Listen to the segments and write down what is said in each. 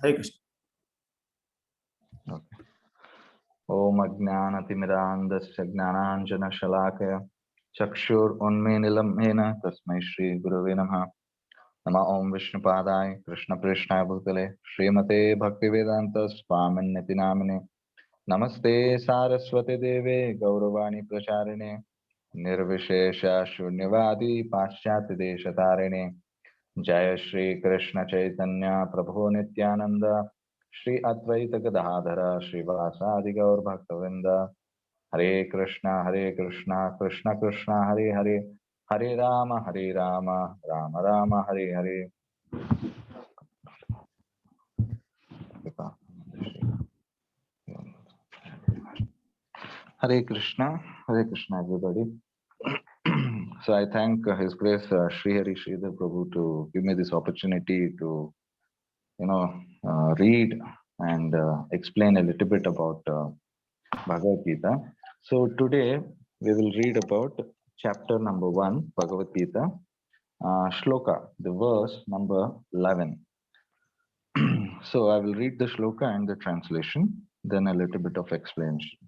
Hare Krishna. Okay. Om Ajnanatimirandasya Gnananjana Shalakaya Chakshur Unmenilam Mena Tasmai Shri Gurave Namaha Nama Om Vishnupadaya Krishna Prishnaya Bhutale Srimate Bhaktivedanta Swaminiti Namine Namaste Saraswati Deve Gauravani Pracharine Nirvishesha Shunyavadi Paschati Deshatarine Jaya Shri Krishna Chaitanya Prabhu Nityananda Shri Advaita Gadadhara Shri Vasadi Gaur Bhaktavinda Hare Krishna Krishna Krishna Hare Hare Hare Rama Rama Rama Hare Hare. Hare Krishna everybody. So I thank His Grace Srihari Sridhar Prabhu to give me this opportunity to read and explain a little bit about Bhagavad Gita. So today we will read about chapter number 1, Bhagavad Gita, shloka, the verse number 11. So I will read the shloka and the translation, then a little bit of explanation.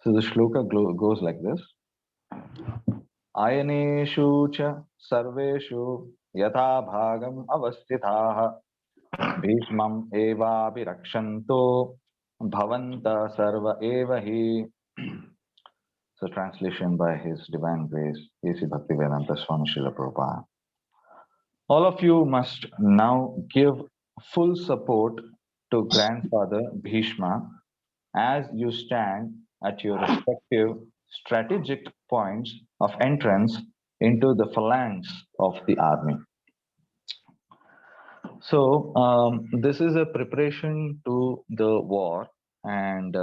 So the shloka goes like this. Ayaneshu cha sarveshu yatha bhagam avastithaha Bhishmam eva virakshanto bhavanta sarva eva hi. So translation by His Divine Grace, A.C. Bhaktivedanta Swami Srila Prabhupada. All of you must now give full support to Grandfather Bhishma as you stand at your respective strategic points of entrance into the phalanx of the army. So this is a preparation to the war, and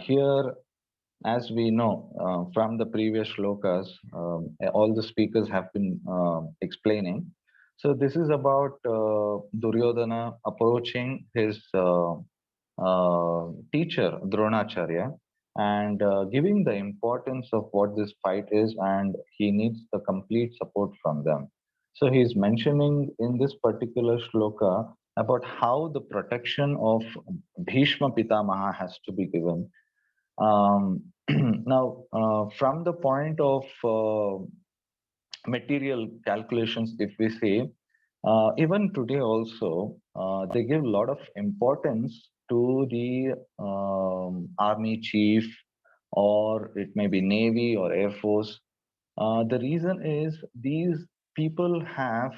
here, as we know from the previous shlokas, all the speakers have been explaining. So this is about Duryodhana approaching his teacher Dronacharya and giving the importance of what this fight is, and he needs the complete support from them. So he's mentioning in this particular shloka about how the protection of Bhishma Pitamaha has to be given. Now, from the point of material calculations, if we say, even today also, they give a lot of importance to the army chief, or it may be Navy or Air Force. The reason is these people have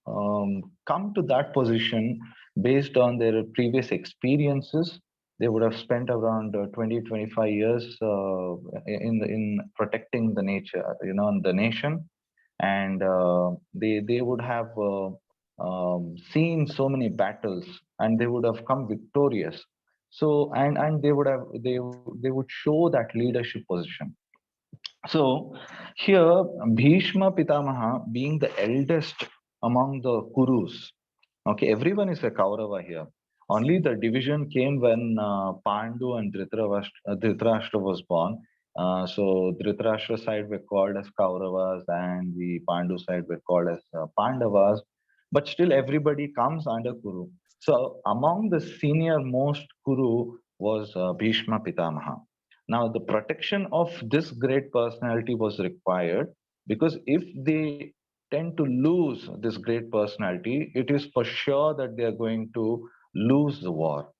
come to that position based on their previous experiences. They would have spent around 20-25 years in protecting the nature, the nation, and they would have seen so many battles, and they would have come victorious. So and they would show that leadership position. So here, Bhishma Pitamaha being the eldest among the Kurus, okay, everyone is a Kaurava here. Only the division came when Pandu and Dhritarashtra was born. So Dhritarashtra side were called as Kauravas, and the Pandu side were called as Pandavas. But still, everybody comes under Kuru. So among the senior most Kuru was Bhishma Pitamaha. Now, the protection of this great personality was required, because if they tend to lose this great personality, it is for sure that they are going to lose the war.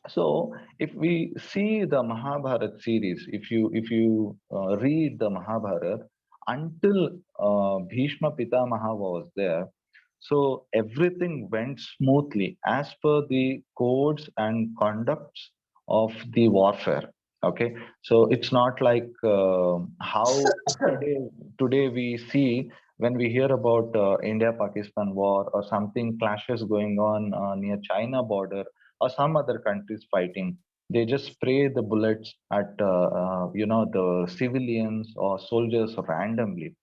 So, if we see the Mahabharat series, if you read the Mahabharat, until Bhishma Pitamaha was there, so everything went smoothly as per the codes and conducts of the warfare. Okay, so it's not like how today we see when we hear about India-Pakistan war, or something clashes going on near China border, or some other countries fighting. They just spray the bullets at the civilians or soldiers randomly.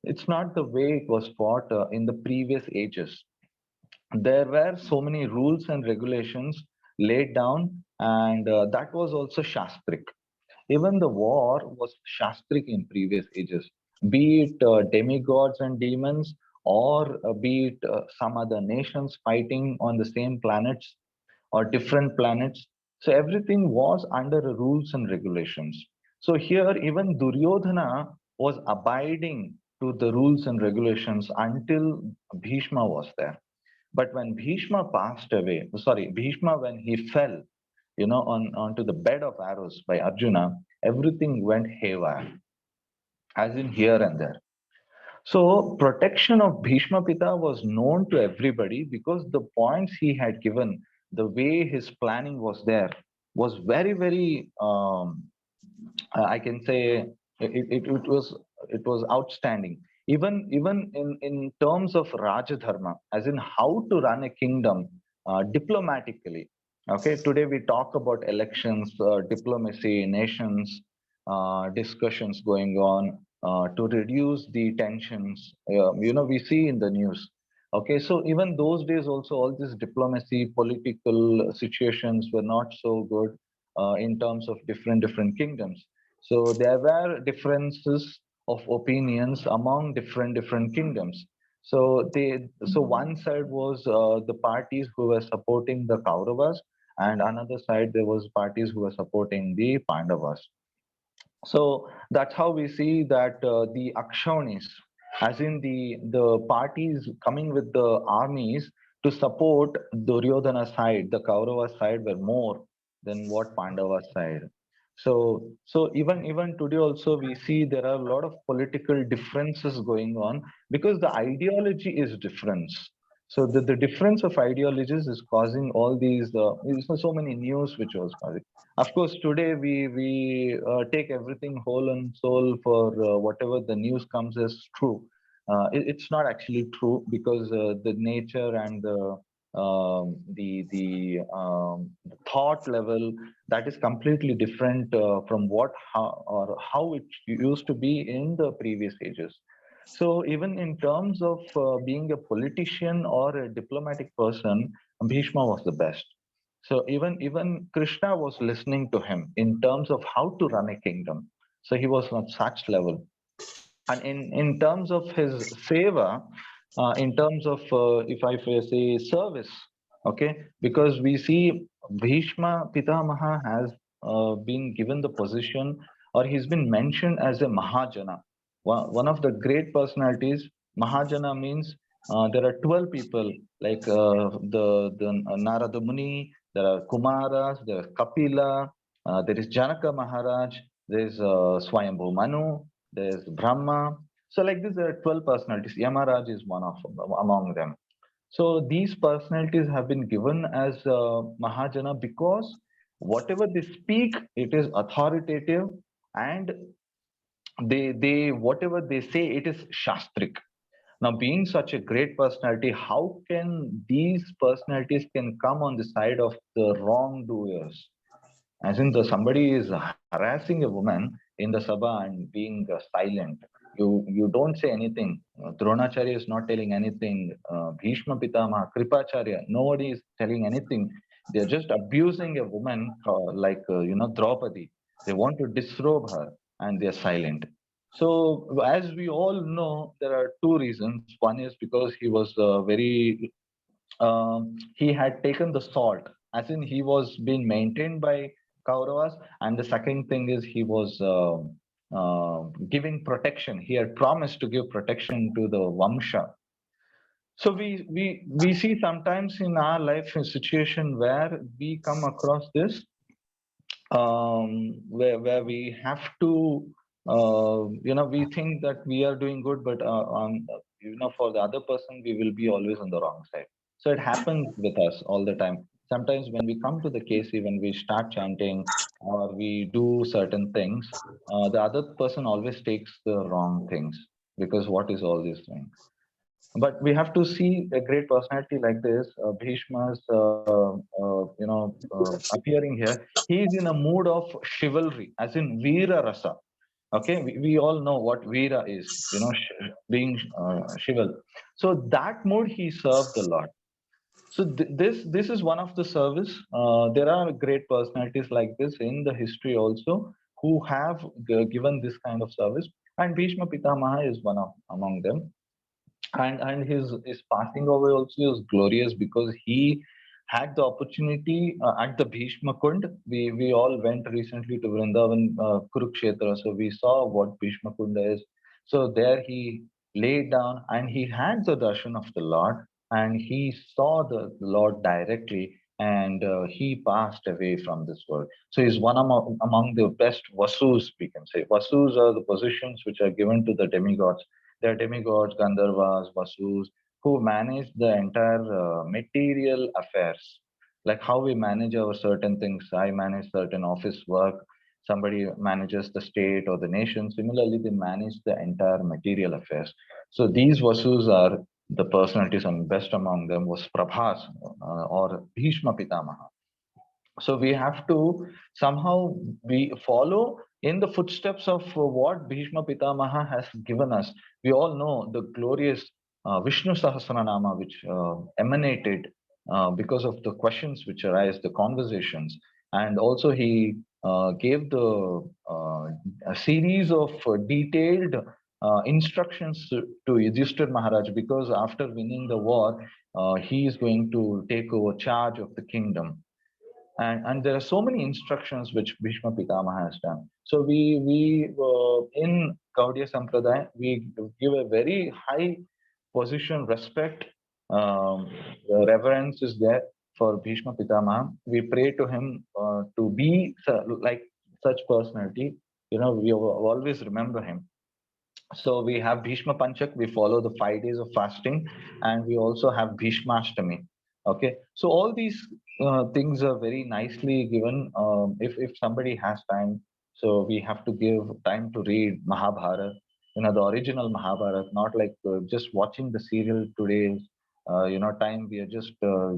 It's not the way it was fought in the previous ages. There were so many rules and regulations laid down, and that was also Shastric. Even the war was Shastric in previous ages, be it demigods and demons, or be it some other nations fighting on the same planets or different planets. So everything was under rules and regulations. So here, even Duryodhana was abiding to the rules and regulations until Bhishma was there. But when Bhishma passed away, sorry, Bhishma, when he fell, onto the bed of arrows by Arjuna, everything went haywire, as in here and there. So protection of Bhishma Pita was known to everybody because the points he had given, the way his planning was there, was very, very. I can say it was outstanding. Even in terms of Rajadharma, as in how to run a kingdom diplomatically. Okay, today we talk about elections, diplomacy, nations, discussions going on to reduce the tensions. We see in the news. Okay, so even those days also, all this diplomacy, political situations were not so good in terms of different kingdoms. So there were differences of opinions among different kingdoms. So one side was the parties who were supporting the Kauravas, and another side there was parties who were supporting the Pandavas. So that's how we see that the Akshonis, as in the parties coming with the armies to support Duryodhana side, the Kaurava side were more than what Pandava side. So even today also we see there are a lot of political differences going on because the ideology is different. So the difference of ideologies is causing all these so many news which was causing. Of course, today we take everything whole and soul for whatever the news comes as true. It's not actually true because the nature and the thought level, that is completely different from how it used to be in the previous ages. So even in terms of being a politician or a diplomatic person, Bhishma was the best. So even Krishna was listening to him in terms of how to run a kingdom. So he was on such level. And in terms of his seva, in terms of if I say service, okay, because we see Bhishma Pitamaha has been given the position, or he's been mentioned as a Mahajana, one of the great personalities. Mahajana means there are 12 people like the Narada Muni, there are Kumaras, there is Kapila, there is Janaka Maharaj, there is Swayambhu Manu, there's Brahma. So like this, there are 12 personalities. Yamaraj is one of among them. So these personalities have been given as Mahajana because whatever they speak, it is authoritative, and they whatever they say, it is Shastrik. Now, being such a great personality, how can these personalities can come on the side of the wrongdoers? As in, the somebody is harassing a woman in the sabha and being silent. You don't say anything. Dronacharya is not telling anything. Bhishma Pitamaha, Kripacharya, nobody is telling anything. They're just abusing a woman Draupadi. They want to disrobe her, and they're silent. So, as we all know, there are two reasons. One is because he was very he had taken the salt, as in he was being maintained by Kauravas, and the second thing is he was giving protection. He had promised to give protection to the Vamsha. So we see sometimes in our life a situation where we come across this, where we have to we think that we are doing good, but for the other person we will be always on the wrong side. So it happens with us all the time. Sometimes when we come to the KC, when we start chanting or we do certain things, the other person always takes the wrong things, because what is all these things. But we have to see a great personality like this, Bhishma's, appearing here. He is in a mood of chivalry, as in Veera Rasa. Okay, we all know what Veera is, being chival. So that mood he served the Lord. So this is one of the service. There are great personalities like this in the history also who have given this kind of service, and Bhishma Pitamaha is one of among them. And his passing away also is glorious because he had the opportunity at the Bhishma Kund. We all went recently to Vrindavan, Kurukshetra, so we saw what Bhishma Kund is. So there he laid down and he had the darshan of the Lord, and he saw the Lord directly, and he passed away from this world. So he's one among the best vasus, we can say. Vasus are the positions which are given to the demigods. There are demigods, Gandharvas, Vasus, who manage the entire material affairs. Like how we manage our certain things. I manage certain office work. Somebody manages the state or the nation. Similarly, they manage the entire material affairs. So these Vasus are the personalities, and best among them was Prabhas or Bhishma Pitamaha. So we have to somehow we follow in the footsteps of what Bhishma Pitamaha has given us. We all know the glorious Vishnu Sahasranama, which emanated because of the questions which arise, the conversations, and also he gave a series of detailed instructions to Yudhishthir Maharaj, because after winning the war, he is going to take over charge of the kingdom, and there are so many instructions which Bhishma Pitamaha has done. So we in Gaudiya Sampradaya we give a very high position, respect, reverence is there for Bhishma Pitamaha. We pray to him to be like such personality. You know, we always remember him. So we have Bhishma Panchak, we follow the 5 days of fasting, and we also have Bhishma Ashtami. Okay, so all these things are very nicely given. If somebody has time, so we have to give time to read Mahabharata, you know, the original Mahabharata, not like just watching the serial today. Time we are just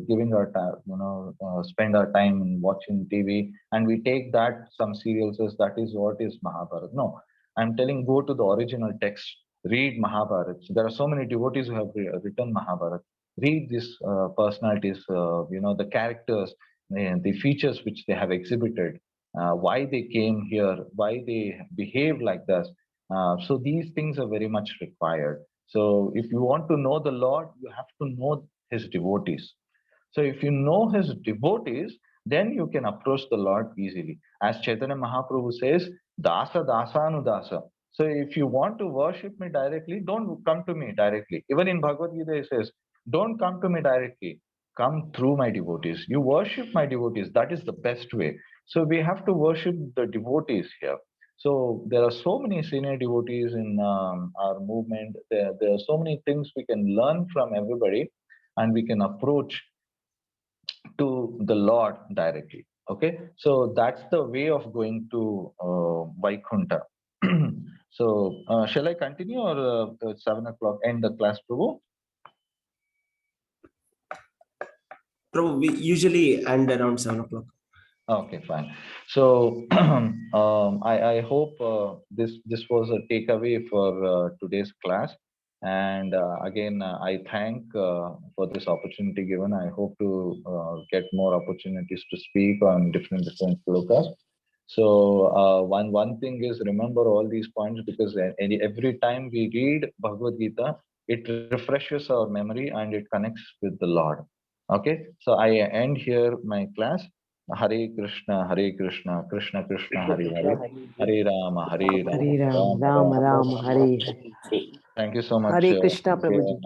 giving our time, spend our time in watching TV, and we take that some serials as that is what is Mahabharata. No, I'm telling, go to the original text, read Mahabharata. So there are so many devotees who have written Mahabharata. Read these personalities, the characters, the features which they have exhibited, why they came here, why they behave like this. So these things are very much required. So if you want to know the Lord, you have to know his devotees. So if you know his devotees, then you can approach the Lord easily. As Chaitanya Mahaprabhu says, Dasa Dasanudasa. So if you want to worship me directly, don't come to me directly. Even in Bhagavad Gita, it says, don't come to me directly. Come through my devotees. You worship my devotees. That is the best way. So we have to worship the devotees here. So there are so many senior devotees in our movement. There are so many things we can learn from everybody, and we can approach to the Lord directly. Okay, so that's the way of going to Vaikunta. So, shall I continue, or 7 o'clock end the class, Prabhu? Prabhu, we usually end around 7 o'clock. Okay, fine. So, I hope this was a takeaway for today's class. And again, I thank for this opportunity given. I hope to get more opportunities to speak on different slokas. So one thing is, remember all these points, because every time we read Bhagavad Gita, it refreshes our memory and it connects with the Lord. Okay, so I end here my class. Hare Krishna, Krishna Krishna, Hare Hare, Hare Rama, Hare Hare Rama, Ram, Rama Ram Rama, Ram, Hare Hare Hare. Hare. Thank you so much. Hare Krishna, Prabhuji.